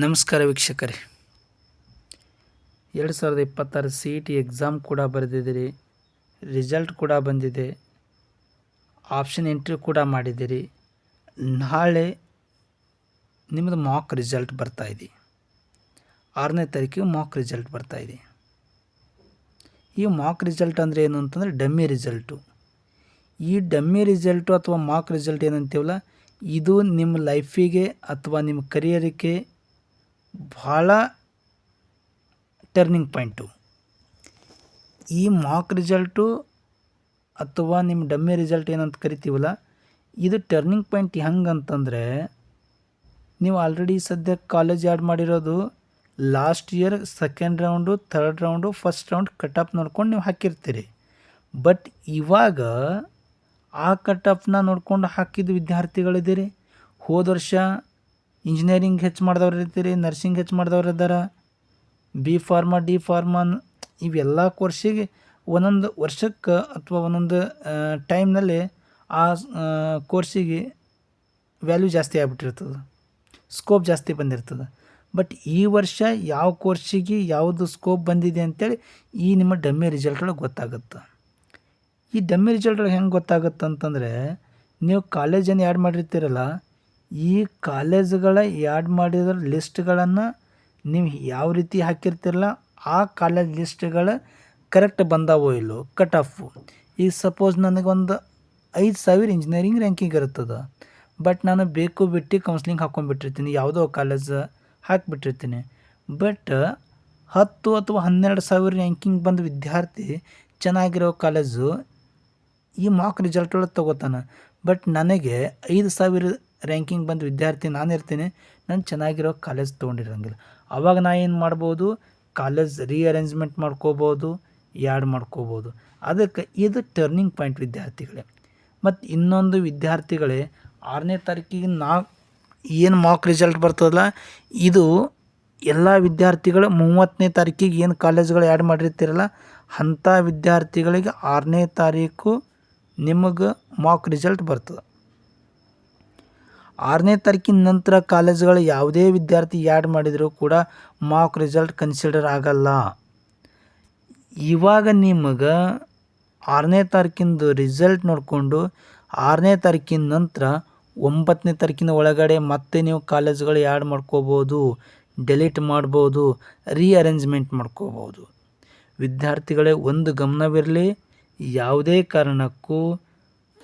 ನಮಸ್ಕಾರ ವೀಕ್ಷಕರೇ, 2026 C E T exam ಕೂಡ ಬರೆದಿದ್ದೀರಿ. ರಿಸಲ್ಟ್ ಕೂಡ ಬಂದಿದೆ. ಆಪ್ಷನ್ ಎಂಟ್ರಿ ಕೂಡ ಮಾಡಿದ್ದೀರಿ. ನಾಳೆ ನಿಮ್ಮದು ಮಾಕ್ ರಿಸಲ್ಟ್ ಬರ್ತಾಯಿದೆ. 6ನೇ ತಾರೀಕಿಗೆ ಮಾಕ್ ರಿಸಲ್ಟ್ ಬರ್ತಾಯಿದೆ. ಈ ಮಾಕ್ ರಿಸಲ್ಟ್ ಅಂದರೆ ಏನು ಅಂತಂದರೆ ಡಮ್ಮಿ ರಿಸಲ್ಟು. ಈ ಡಮ್ಮಿ ರಿಸಲ್ಟು ಅಥವಾ ಮಾಕ್ ರಿಸಲ್ಟ್ ಏನಂತೀವಲ್ಲ, ಇದು ನಿಮ್ಮ ಲೈಫಿಗೆ ಅಥವಾ ನಿಮ್ಮ ಕರಿಯರಿಗೆ ಭಾಳ ಟರ್ನಿಂಗ್ ಪಾಯಿಂಟು. ಈ ಮಾಕ್ ರಿಸಲ್ಟು ಅಥವಾ ನಿಮ್ಮ ಡಮ್ಮಿ ರಿಸಲ್ಟ್ ಏನಂತ ಕರಿತೀವಲ್ಲ, ಇದು ಟರ್ನಿಂಗ್ ಪಾಯಿಂಟ್ ಹೆಂಗಂತಂದರೆ, ನೀವು ಆಲ್ರೆಡಿ ಸದ್ಯಕ್ಕೆ ಕಾಲೇಜ್ ಆ್ಯಡ್ ಮಾಡಿರೋದು last year second round, third round, first round cut off ನೋಡ್ಕೊಂಡು ನೀವು ಹಾಕಿರ್ತೀರಿ. ಬಟ್ ಇವಾಗ ಆ ಕಟ್ ಆಫ್ನ ನೋಡ್ಕೊಂಡು ಹಾಕಿದ ವಿದ್ಯಾರ್ಥಿಗಳಿದ್ದೀರಿ. ಹೋದ ವರ್ಷ ಇಂಜಿನಿಯರಿಂಗ್ ಹೆಚ್ಚು ಮಾಡಿದವ್ರು ಇರ್ತೀರಿ, ನರ್ಸಿಂಗ್ ಹೆಚ್ಚು ಮಾಡಿದವ್ರು ಇದ್ದಾರೆ, ಬಿ ಫಾರ್ಮಾ, ಡಿ ಫಾರ್ಮಾ, ಇವೆಲ್ಲ ಕೋರ್ಸಿಗೆ ಒಂದೊಂದು ವರ್ಷಕ್ಕೆ ಅಥವಾ ಒಂದೊಂದು ಟೈಮ್ನಲ್ಲಿ ಆ ಕೋರ್ಸಿಗೆ ವ್ಯಾಲ್ಯೂ ಜಾಸ್ತಿ ಆಗಿಬಿಟ್ಟಿರ್ತದೆ, ಸ್ಕೋಪ್ ಜಾಸ್ತಿ ಬಂದಿರ್ತದೆ. ಬಟ್ ಈ ವರ್ಷ ಯಾವ ಕೋರ್ಸಿಗೆ ಯಾವುದು ಸ್ಕೋಪ್ ಬಂದಿದೆ ಅಂತೇಳಿ ಈ ನಿಮ್ಮ ಡಮ್ಮಿ ರಿಸಲ್ಟ್ ಒಳಗೆ ಗೊತ್ತಾಗುತ್ತೆ. ಈ ಡಮ್ಮಿ ರಿಸಲ್ಟ್ ಒಳಗೆ ಹೆಂಗೆ ಗೊತ್ತಾಗುತ್ತೆ ಅಂತಂದರೆ, ನೀವು ಕಾಲೇಜನ್ನು ಆ್ಯಡ್ ಮಾಡಿರ್ತೀರಲ್ಲ, ಈ ಕಾಲೇಜುಗಳ ಆ್ಯಡ್ ಮಾಡಿರೋ ಲಿಸ್ಟ್ಗಳನ್ನು ನೀವು ಯಾವ ರೀತಿ ಹಾಕಿರ್ತಿರಲ್ಲ, ಆ ಕಾಲೇಜ್ ಲಿಸ್ಟ್ಗಳು ಕರೆಕ್ಟ್ ಬಂದಾವೋ ಇಲ್ಲೋ ಕಟ್ ಆಫು. ಈಗ ಸಪೋಸ್ ನನಗೊಂದು 5,000 ಇಂಜಿನಿಯರಿಂಗ್ ರ್ಯಾಂಕಿಂಗ್ ಇರ್ತದೆ. ಬಟ್ ನಾನು ಬೇಕು ಬಿಟ್ಟು ಕೌನ್ಸ್ಲಿಂಗ್ ಹಾಕ್ಕೊಂಡ್ಬಿಟ್ಟಿರ್ತೀನಿ, ಯಾವುದೋ ಕಾಲೇಜ್ ಹಾಕಿಬಿಟ್ಟಿರ್ತೀನಿ. ಬಟ್ 10 ಅಥವಾ 12,000 ರ್ಯಾಂಕಿಂಗ್ ಬಂದ ವಿದ್ಯಾರ್ಥಿ ಚೆನ್ನಾಗಿರೋ ಕಾಲೇಜು ಈ ಮಾಕ್ ರಿಸಲ್ಟ್ ಒಳಗೆ ತೊಗೋತಾನೆ. ಬಟ್ ನನಗೆ 5,000 ರ್ಯಾಂಕಿಂಗ್ ಬಂದ ವಿದ್ಯಾರ್ಥಿ ನಾನು ಇರ್ತೀನಿ, ನಾನು ಚೆನ್ನಾಗಿರೋ ಕಾಲೇಜ್ ತೊಗೊಂಡಿರೋಂಗಿಲ್ಲ. ಆವಾಗ ನಾ ಏನು ಮಾಡ್ಬೋದು, ಕಾಲೇಜ್ ರೀಅರೇಂಜ್ಮೆಂಟ್ ಮಾಡ್ಕೋಬೋದು, ಆ್ಯಡ್ ಮಾಡ್ಕೋಬೋದು. ಅದಕ್ಕೆ ಇದು ಟರ್ನಿಂಗ್ ಪಾಯಿಂಟ್ ವಿದ್ಯಾರ್ಥಿಗಳೇ. ಮತ್ತು ಇನ್ನೊಂದು ವಿದ್ಯಾರ್ಥಿಗಳೇ, 6ನೇ ತಾರೀಕಿಗೆ ಏನು ಮಾಕ್ ರಿಸಲ್ಟ್ ಬರ್ತದಲ್ಲ, ಇದು ಎಲ್ಲ ವಿದ್ಯಾರ್ಥಿಗಳು 30ನೇ ತಾರೀಕಿಗೆ ಏನು ಕಾಲೇಜ್ಗಳು ಆ್ಯಡ್ ಮಾಡಿರ್ತೀರಲ್ಲ, ಅಂಥ ವಿದ್ಯಾರ್ಥಿಗಳಿಗೆ 6ನೇ ತಾರೀಕು ನಿಮಗೆ ಮಾಕ್ ರಿಸಲ್ಟ್ ಬರ್ತದೆ. 6ನೇ ತಾರೀಕಿನ ನಂತರ ಕಾಲೇಜ್ಗಳು ಯಾವುದೇ ವಿದ್ಯಾರ್ಥಿ ಆ್ಯಡ್ ಮಾಡಿದರೂ ಕೂಡ ಮಾಕ್ ರಿಸಲ್ಟ್ ಕನ್ಸಿಡರ್ ಆಗಲ್ಲ. ಇವಾಗ ನಿಮಗೆ 6ನೇ ತಾರೀಕಿಂದು ರಿಸಲ್ಟ್ ನೋಡಿಕೊಂಡು 6ನೇ ತಾರೀಕಿನ ನಂತರ 9ನೇ ತಾರೀಕಿನ ಒಳಗಡೆ ಮತ್ತೆ ನೀವು ಕಾಲೇಜ್ಗಳು ಆ್ಯಡ್ ಮಾಡ್ಕೋಬೋದು, ಡೆಲೀಟ್ ಮಾಡ್ಬೋದು, ರೀಅರೇಂಜ್ಮೆಂಟ್ ಮಾಡ್ಕೋಬೋದು. ವಿದ್ಯಾರ್ಥಿಗಳೇ, ಒಂದು ಗಮನವಿರಲಿ, ಯಾವುದೇ ಕಾರಣಕ್ಕೂ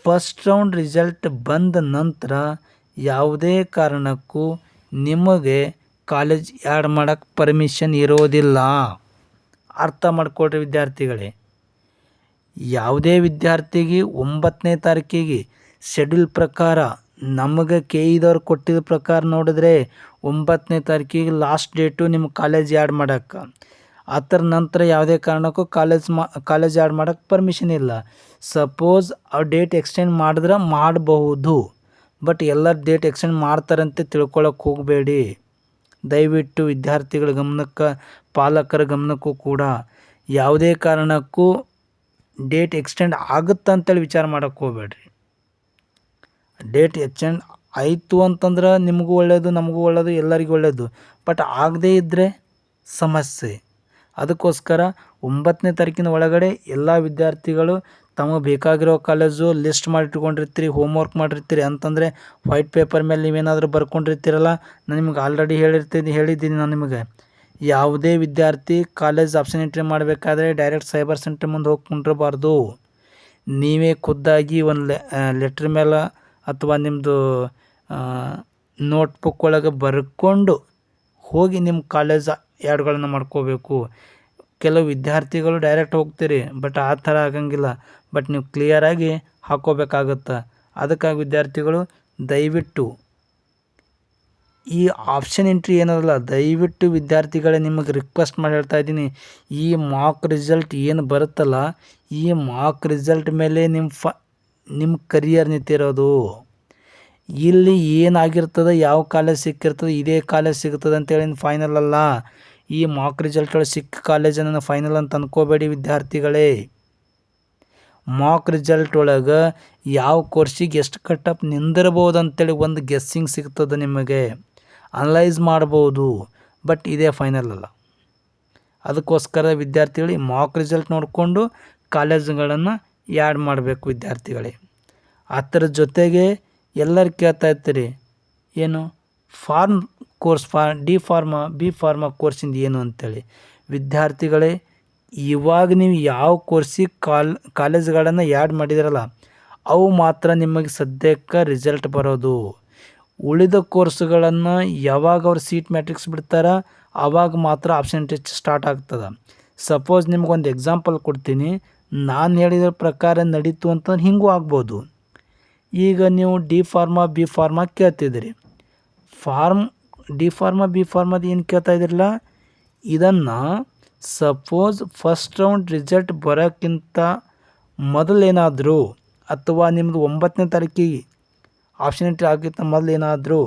ಫಸ್ಟ್ ರೌಂಡ್ ರಿಸಲ್ಟ್ ಬಂದ ನಂತರ ಯಾವುದೇ ಕಾರಣಕ್ಕೂ ನಿಮಗೆ ಕಾಲೇಜ್ ಆ್ಯಡ್ ಮಾಡೋಕ್ಕೆ ಪರ್ಮಿಷನ್ ಇರೋದಿಲ್ಲ. ಅರ್ಥ ಮಾಡ್ಕೊಳ್ರಿ ವಿದ್ಯಾರ್ಥಿಗಳೇ. ಯಾವುದೇ ವಿದ್ಯಾರ್ಥಿಗೆ 9ನೇ ತಾರೀಕಿಗೆ ಶೆಡ್ಯೂಲ್ ಪ್ರಕಾರ ನಮಗೆ KE ಕೊಟ್ಟಿದ್ದ ಪ್ರಕಾರ ನೋಡಿದ್ರೆ 9ನೇ ತಾರೀಕಿಗೆ ಲಾಸ್ಟ್ ಡೇಟು ನಿಮ್ಮ ಕಾಲೇಜ್ ಆ್ಯಡ್ ಮಾಡೋಕ್ಕೆ. ಅದರ ನಂತರ ಯಾವುದೇ ಕಾರಣಕ್ಕೂ ಕಾಲೇಜ್ ಆ್ಯಡ್ ಮಾಡೋಕ್ಕೆ ಪರ್ಮಿಷನ್ ಇಲ್ಲ. ಸಪೋಸ್ ಆ ಡೇಟ್ ಎಕ್ಸ್ಟೆಂಡ್ ಮಾಡಿದ್ರೆ ಮಾಡಬಹುದು, ಬಟ್ ಎಲ್ಲ ಡೇಟ್ ಎಕ್ಸ್ಟೆಂಡ್ ಮಾಡ್ತಾರಂತೆ ತಿಳ್ಕೊಳಕ್ಕೆ ಹೋಗಬೇಡಿ. ದಯವಿಟ್ಟು ವಿದ್ಯಾರ್ಥಿಗಳ ಗಮನಕ್ಕೆ, ಪಾಲಕರ ಗಮನಕ್ಕೂ ಕೂಡ ಯಾವುದೇ ಕಾರಣಕ್ಕೂ ಡೇಟ್ ಎಕ್ಸ್ಟೆಂಡ್ ಆಗುತ್ತಂತೇಳಿ ವಿಚಾರ ಮಾಡೋಕ್ಕೆ ಹೋಗಬೇಡ್ರಿ. ಡೇಟ್ ಎಕ್ಸ್ಟೆಂಡ್ ಆಯಿತು ಅಂತಂದ್ರೆ ನಿಮಗೂ ಒಳ್ಳೆಯದು, ನಮಗೂ ಒಳ್ಳೆಯದು, ಎಲ್ಲರಿಗೂ ಒಳ್ಳೆಯದು. ಬಟ್ ಆಗದೇ ಇದ್ದರೆ ಸಮಸ್ಯೆ. ಅದಕ್ಕೋಸ್ಕರ 9ನೇ ತಾರೀಕಿನ ಒಳಗಡೆ ಎಲ್ಲ ವಿದ್ಯಾರ್ಥಿಗಳು ತಮಗೆ ಬೇಕಾಗಿರೋ ಕಾಲೇಜು ಲಿಸ್ಟ್ ಮಾಡಿಟ್ಕೊಂಡಿರ್ತೀರಿ, ಹೋಮ್ವರ್ಕ್ ಮಾಡಿರ್ತೀರಿ. ಅಂತಂದರೆ ವೈಟ್ ಪೇಪರ್ ಮೇಲೆ ನೀವೇನಾದರೂ ಬರ್ಕೊಂಡಿರ್ತೀರಲ್ಲ, ನಾನು ನಿಮಗೆ ಆಲ್ರೆಡಿ ಹೇಳಿದ್ದೀನಿ ನಾನು ನಿಮಗೆ, ಯಾವುದೇ ವಿದ್ಯಾರ್ಥಿ ಕಾಲೇಜ್ ಆಪ್ಷನ್ ಎಂಟ್ರಿ ಮಾಡಬೇಕಾದ್ರೆ ಡೈರೆಕ್ಟ್ ಸೈಬರ್ ಸೆಂಟರ್ ಮುಂದೆ ಹೋಗಿ ಕುಂಡ್ರಬಾರ್ದು. ನೀವೇ ಖುದ್ದಾಗಿ ಒಂದು ಲೆಟ್ರ್ ಮೇಲೆ ಅಥವಾ ನಿಮ್ಮದು ನೋಟ್ಬುಕ್ ಒಳಗೆ ಬರ್ಕೊಂಡು ಹೋಗಿ ನಿಮ್ಮ ಕಾಲೇಜ್ ಆ್ಯಡ್ಗಳನ್ನು ಮಾಡ್ಕೋಬೇಕು. ಕೆಲವು ವಿದ್ಯಾರ್ಥಿಗಳು ಡೈರೆಕ್ಟ್ ಹೋಗ್ತೀರಿ, ಬಟ್ ಆ ಥರ ಆಗಂಗಿಲ್ಲ. ಬಟ್ ನೀವು ಕ್ಲಿಯರಾಗಿ ಹಾಕ್ಕೋಬೇಕಾಗತ್ತೆ. ಅದಕ್ಕಾಗಿ ವಿದ್ಯಾರ್ಥಿಗಳು ದಯವಿಟ್ಟು ಈ ಆಪ್ಷನ್ ಎಂಟ್ರಿ ಏನದಲ್ಲ, ದಯವಿಟ್ಟು ವಿದ್ಯಾರ್ಥಿಗಳೇ ನಿಮಗೆ ರಿಕ್ವೆಸ್ಟ್ ಮಾಡಿ ಹೇಳ್ತಾ ಇದ್ದೀನಿ, ಈ ಮಾಕ್ ರಿಸಲ್ಟ್ ಏನು ಬರುತ್ತಲ್ಲ, ಈ ಮಾಕ್ ರಿಸಲ್ಟ್ ಮೇಲೆ ನಿಮ್ಮ ಕರಿಯರ್ ನಿಂತಿರೋದು. ಇಲ್ಲಿ ಏನಾಗಿರ್ತದೆ, ಯಾವ ಕಾಲೇಜ್ ಸಿಕ್ಕಿರ್ತದೆ, ಇದೇ ಕಾಲೇಜ್ ಸಿಗ್ತದೆ ಅಂತೇಳಿ ಫೈನಲ್ ಅಲ್ಲ. ಈ ಮಾಕ್ ರಿಸಲ್ಟ್ ಒಳಗೆ ಸಿಕ್ಕ ಕಾಲೇಜನ್ನು ಫೈನಲ್ ಅಂತ ಅಂದ್ಕೋಬೇಡಿ ವಿದ್ಯಾರ್ಥಿಗಳೇ. ಮಾಕ್ ರಿಸಲ್ಟ್ ಒಳಗೆ ಯಾವ ಕೋರ್ಸಿಗೆ ಎಷ್ಟು ಕಟ್ ಆಫ್ ನಿಂದಿರ್ಬೋದು ಅಂತೇಳಿ ಒಂದು ಗೆಸ್ಸಿಂಗ್ ಸಿಗ್ತದೆ ನಿಮಗೆ. ಅನಲೈಸ್ ಮಾಡ್ಬೋದು. ಬಟ್ ಇದೇ ಫೈನಲ್ ಅಲ್ಲ. ಅದಕ್ಕೋಸ್ಕರ ವಿದ್ಯಾರ್ಥಿಗಳು ಮಾಕ್ ರಿಸಲ್ಟ್ ನೋಡಿಕೊಂಡು ಕಾಲೇಜುಗಳನ್ನು ಆ್ಯಡ್ ಮಾಡಬೇಕು ವಿದ್ಯಾರ್ಥಿಗಳೇ. ಅದರ ಜೊತೆಗೆ ಎಲ್ಲರೂ ಕೇಳ್ತಾ ಇರ್ತೀರಿ ಏನು pharm course D pharma B pharma ಕೋರ್ಸಿಂದ ಏನು ಅಂತೇಳಿ. ವಿದ್ಯಾರ್ಥಿಗಳೇ, ಇವಾಗ ನೀವು ಯಾವ ಕೋರ್ಸಿಗೆ ಕಾಲೇಜುಗಳನ್ನು ಆ್ಯಡ್ ಮಾಡಿದಿರಲ್ಲ ಅವು ಮಾತ್ರ ನಿಮಗೆ ಸದ್ಯಕ್ಕೆ ರಿಸಲ್ಟ್ ಬರೋದು. ಉಳಿದ ಕೋರ್ಸ್ಗಳನ್ನು ಯಾವಾಗ ಅವ್ರು ಸೀಟ್ ಮ್ಯಾಟ್ರಿಕ್ಸ್ ಬಿಡ್ತಾರ ಆವಾಗ ಮಾತ್ರ ಆಪ್ಷನ್ ಟೆಸ್ಟ್ ಸ್ಟಾರ್ಟ್ ಆಗ್ತದೆ. ಸಪೋಸ್ ನಿಮ್ಗೊಂದು ಎಕ್ಸಾಂಪಲ್ ಕೊಡ್ತೀನಿ. ನಾನು ಹೇಳಿದ ಪ್ರಕಾರ ನಡೀತು ಅಂತಂದ್ರೆ ಹಿಂಗೂ ಆಗ್ಬೋದು. ಈಗ ನೀವು ಡಿ ಫಾರ್ಮಾ ಬಿ ಫಾರ್ಮಾ ಕೇಳ್ತಿದ್ದೀರಿ. ಡಿ ಫಾರ್ಮಾ ಬಿ ಫಾರ್ಮಾದ ಏನು ಕೇಳ್ತಾ ಇದ್ದಿರಲ್ಲ, ಇದನ್ನು ಸಪೋಸ್ ಫಸ್ಟ್ ರೌಂಡ್ ರಿಸಲ್ಟ್ ಬರೋಕ್ಕಿಂತ ಮೊದಲೇನಾದರೂ ಅಥವಾ ನಿಮ್ಮದು 9ನೇ ತಾರೀಕಿಗೆ ಆಪ್ಷನ್ ಎಂಟ್ರಿ ಆಗಿತ್ತ ಮೊದಲೇನಾದರೂ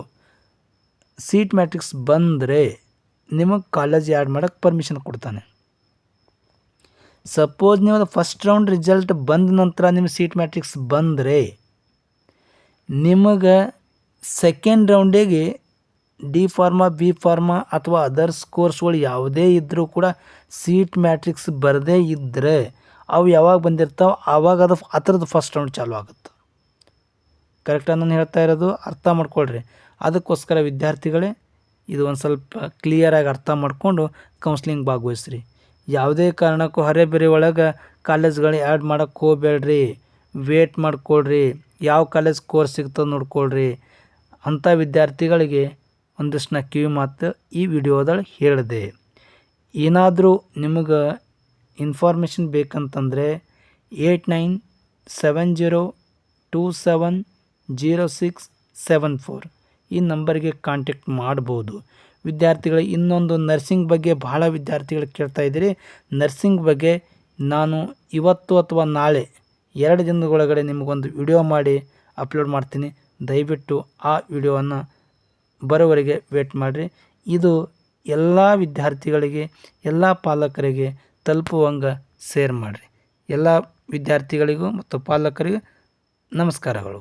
ಸೀಟ್ ಮ್ಯಾಟ್ರಿಕ್ಸ್ ಬಂದರೆ ನಿಮಗೆ ಕಾಲೇಜ್ ಆ್ಯಡ್ ಮಾಡೋಕ್ಕೆ ಪರ್ಮಿಷನ್ ಕೊಡ್ತಾನೆ. ಸಪೋಸ್ ನೀವು ಫಸ್ಟ್ ರೌಂಡ್ ರಿಸಲ್ಟ್ ಬಂದ ನಂತರ ನಿಮ್ಮ ಸೀಟ್ ಮ್ಯಾಟ್ರಿಕ್ಸ್ ಬಂದರೆ ನಿಮಗೆ ಸೆಕೆಂಡ್ ರೌಂಡಿಗೆ ಡಿ ಫಾರ್ಮಾ ಬಿ ಫಾರ್ಮಾ ಅಥವಾ ಅದರ್ಸ್ ಕೋರ್ಸ್ಗಳು ಯಾವುದೇ ಇದ್ದರೂ ಕೂಡ ಸೀಟ್ ಮ್ಯಾಟ್ರಿಕ್ಸ್ ಬರದೇ ಇದ್ದರೆ ಅವು ಯಾವಾಗ ಬಂದಿರ್ತಾವೆ ಆವಾಗ ಅದರದ್ದು ಫಸ್ಟ್ ರೌಂಡ್ ಚಾಲು ಆಗುತ್ತೆ. ಕರೆಕ್ಟಾಗಿ ನಾನು ಹೇಳ್ತಾ ಇರೋದು ಅರ್ಥ ಮಾಡ್ಕೊಳ್ರಿ. ಅದಕ್ಕೋಸ್ಕರ ವಿದ್ಯಾರ್ಥಿಗಳೇ ಇದು ಒಂದು ಸ್ವಲ್ಪ ಕ್ಲಿಯರಾಗಿ ಅರ್ಥ ಮಾಡಿಕೊಂಡು ಕೌನ್ಸ್ಲಿಂಗ್ ಭಾಗವಹಿಸ್ರಿ. ಯಾವುದೇ ಕಾರಣಕ್ಕೂ ಹರೆಬೆರೆ ಒಳಗೆ ಕಾಲೇಜ್ಗಳು ಆ್ಯಡ್ ಮಾಡೋಕ್ಕೆ ಹೋಗಬೇಡ್ರಿ. ವೇಟ್ ಮಾಡ್ಕೊಳ್ರಿ, ಯಾವ ಕಾಲೇಜ್ ಕೋರ್ಸ್ ಸಿಗ್ತದೆ ನೋಡ್ಕೊಳ್ರಿ. ಅಂಥ ವಿದ್ಯಾರ್ಥಿಗಳಿಗೆ ಒಂದಿಷ್ಟು ನಾ ಕಿವಿ ಮಾತು ಈ ವಿಡಿಯೋದಲ್ಲಿ ಹೇಳಿದೆ. ಏನಾದರೂ ನಿಮಗೆ ಇನ್ಫಾರ್ಮೇಷನ್ ಬೇಕಂತಂದರೆ 8970270674 ಈ ನಂಬರ್ಗೆ ಕಾಂಟ್ಯಾಕ್ಟ್ ಮಾಡ್ಬೋದು. ವಿದ್ಯಾರ್ಥಿಗಳು ಇನ್ನೊಂದು ನರ್ಸಿಂಗ್ ಬಗ್ಗೆ ಬಹಳ ವಿದ್ಯಾರ್ಥಿಗಳು ಕೇಳ್ತಾ ಇದ್ದೀರಿ. ನರ್ಸಿಂಗ್ ಬಗ್ಗೆ ನಾನು ಇವತ್ತು ಅಥವಾ ನಾಳೆ 2 ದಿನದೊಳಗಡೆ ನಿಮಗೊಂದು ವಿಡಿಯೋ ಮಾಡಿ ಅಪ್ಲೋಡ್ ಮಾಡ್ತೀನಿ. ದಯವಿಟ್ಟು ಆ ವಿಡಿಯೋವನ್ನು ಬರೋವರೆಗೆ ವೇಟ್ ಮಾಡಿರಿ. ಇದು ಎಲ್ಲ ವಿದ್ಯಾರ್ಥಿಗಳಿಗೆ ಎಲ್ಲ ಪಾಲಕರಿಗೆ ತಲುಪುವಂಗೆ ಶೇರ್ ಮಾಡಿರಿ. ಎಲ್ಲ ವಿದ್ಯಾರ್ಥಿಗಳಿಗೂ ಮತ್ತು ಪಾಲಕರಿಗೂ ನಮಸ್ಕಾರಗಳು.